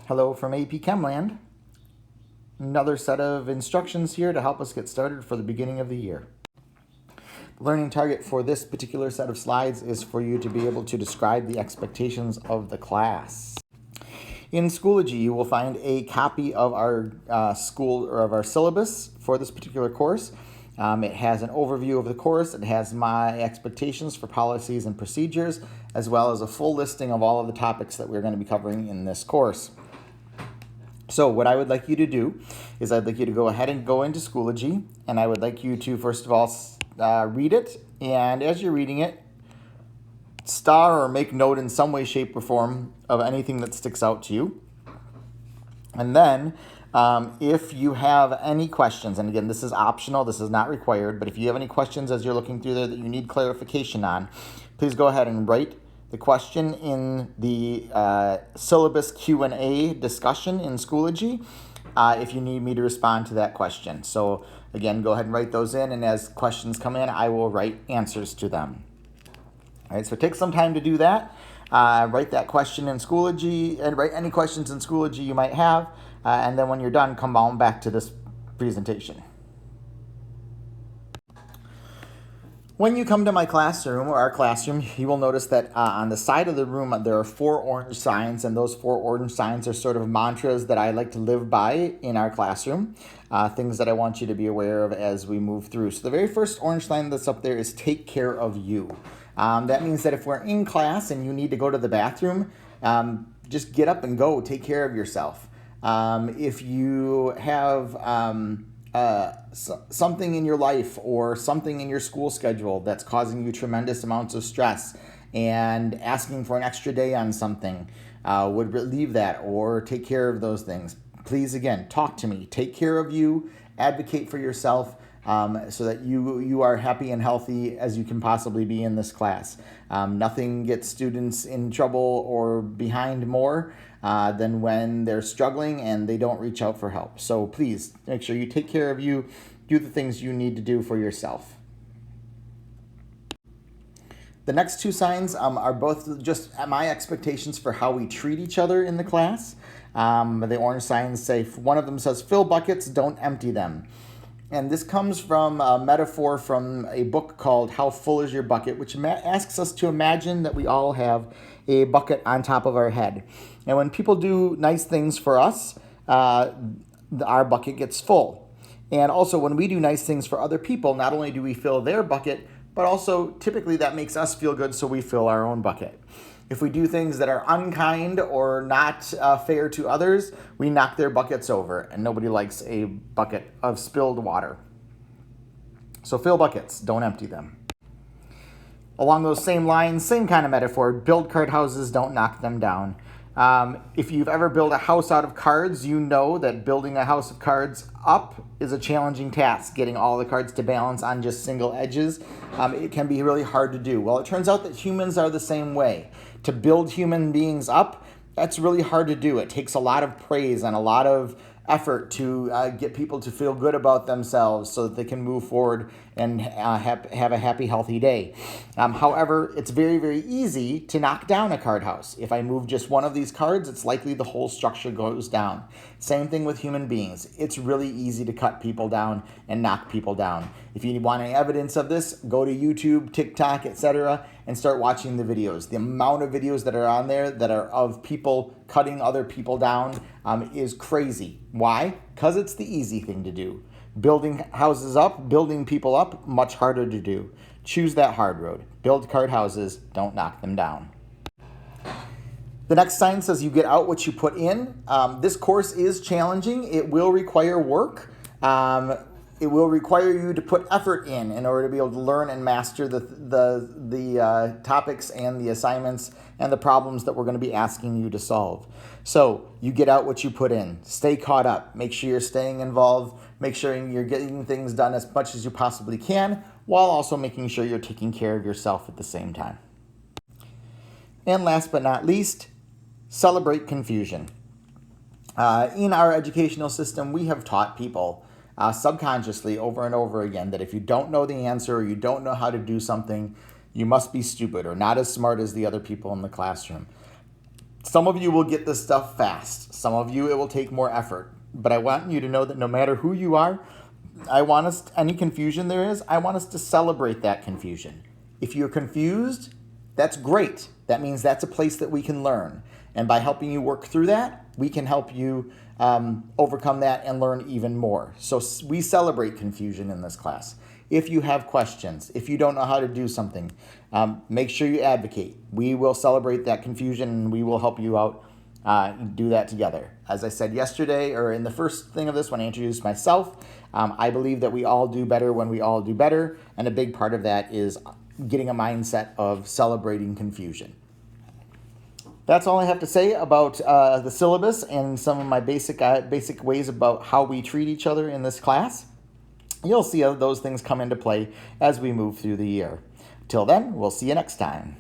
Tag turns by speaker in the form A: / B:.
A: Hello from AP Chemland. Another set of instructions here to help us get started for the beginning of the year. The learning target for this particular set of slides is for you to be able to describe the expectations of the class. In Schoology, you will find a copy of our our syllabus for this particular course. It has an overview of the course. It has my expectations for policies and procedures, as well as a full listing of all of the topics that we're going to be covering in this course. So what I would like you to do is I'd like you to go ahead and go into Schoology, and I would like you to, first of all, read it. And as you're reading it, star or make note in some way, shape, or form of anything that sticks out to you. And then if you have any questions, and again, this is optional, this is not required, but if you have any questions as you're looking through there that you need clarification on, please go ahead and write the question in the syllabus Q&A discussion in Schoology if you need me to respond to that question. So again, go ahead and write those in, and as questions come in, I will write answers to them. All right, so take some time to do that. Write that question in Schoology, and write any questions in Schoology you might have, and then when you're done, come on back to this presentation. When you come to my classroom, or our classroom, you will notice that on the side of the room there are 4 orange signs, and those 4 orange signs are sort of mantras that I like to live by in our classroom, things that I want you to be aware of as we move through. So the very first orange sign that's up there is take care of you. That means that if we're in class and you need to go to the bathroom, just get up and go, take care of yourself. If you have something in your life or something in your school schedule that's causing you tremendous amounts of stress, and asking for an extra day on something would relieve that or take care of those things, please, again, talk to me. Take care of you, advocate for yourself, so that you are happy and healthy as you can possibly be in this class. Nothing gets students in trouble or behind more than when they're struggling and they don't reach out for help. So please make sure you take care of you, do the things you need to do for yourself. The next 2 signs are both just my expectations for how we treat each other in the class. The orange signs say, one of them says, fill buckets, don't empty them. And this comes from a metaphor from a book called How Full Is Your Bucket, which asks us to imagine that we all have a bucket on top of our head. And when people do nice things for us, our bucket gets full. And also when we do nice things for other people, not only do we fill their bucket, but also typically that makes us feel good, so we fill our own bucket. If we do things that are unkind or not fair to others, we knock their buckets over, and nobody likes a bucket of spilled water. So fill buckets, don't empty them. Along those same lines, same kind of metaphor, build card houses, don't knock them down. If you've ever built a house out of cards, you know that building a house of cards up is a challenging task. Getting all the cards to balance on just single edges, it can be really hard to do. Well, it turns out that humans are the same way. To build human beings up, that's really hard to do. It takes a lot of praise and a lot of effort to get people to feel good about themselves so that they can move forward and have a happy, healthy day. However, it's very, very easy to knock down a card house. If I move just one of these cards, it's likely the whole structure goes down. Same thing with human beings. It's really easy to cut people down and knock people down. If you want any evidence of this, go to YouTube, TikTok, etc., and start watching the videos. The amount of videos that are on there that are of people cutting other people down is crazy. Why? Because it's the easy thing to do. Building houses up, building people up, much harder to do. Choose that hard road. Build card houses, don't knock them down. The next sign says you get out what you put in. This course is challenging. It will require work. It will require you to put effort in order to be able to learn and master the topics and the assignments and the problems that we're going to be asking you to solve. So you get out what you put in. Stay caught up. Make sure you're staying involved. Make sure you're getting things done as much as you possibly can, while also making sure you're taking care of yourself at the same time. And last but not least, celebrate confusion. In our educational system, we have taught people subconsciously over and over again that if you don't know the answer or you don't know how to do something, you must be stupid or not as smart as the other people in the classroom. Some of you will get this stuff fast. Some of you, it will take more effort. But I want you to know that no matter who you are, any confusion there is, I want us to celebrate that confusion. If you're confused, that's great. That means that's a place that we can learn. And by helping you work through that, we can help you overcome that and learn even more. So we celebrate confusion in this class. If you have questions, if you don't know how to do something, make sure you advocate. We will celebrate that confusion and we will help you out do that together. As I said yesterday, or in the first thing of this when I introduced myself, I believe that we all do better when we all do better. And a big part of that is getting a mindset of celebrating confusion. That's all I have to say about the syllabus and some of my basic ways about how we treat each other in this class. You'll see how those things come into play as we move through the year. Till then, we'll see you next time.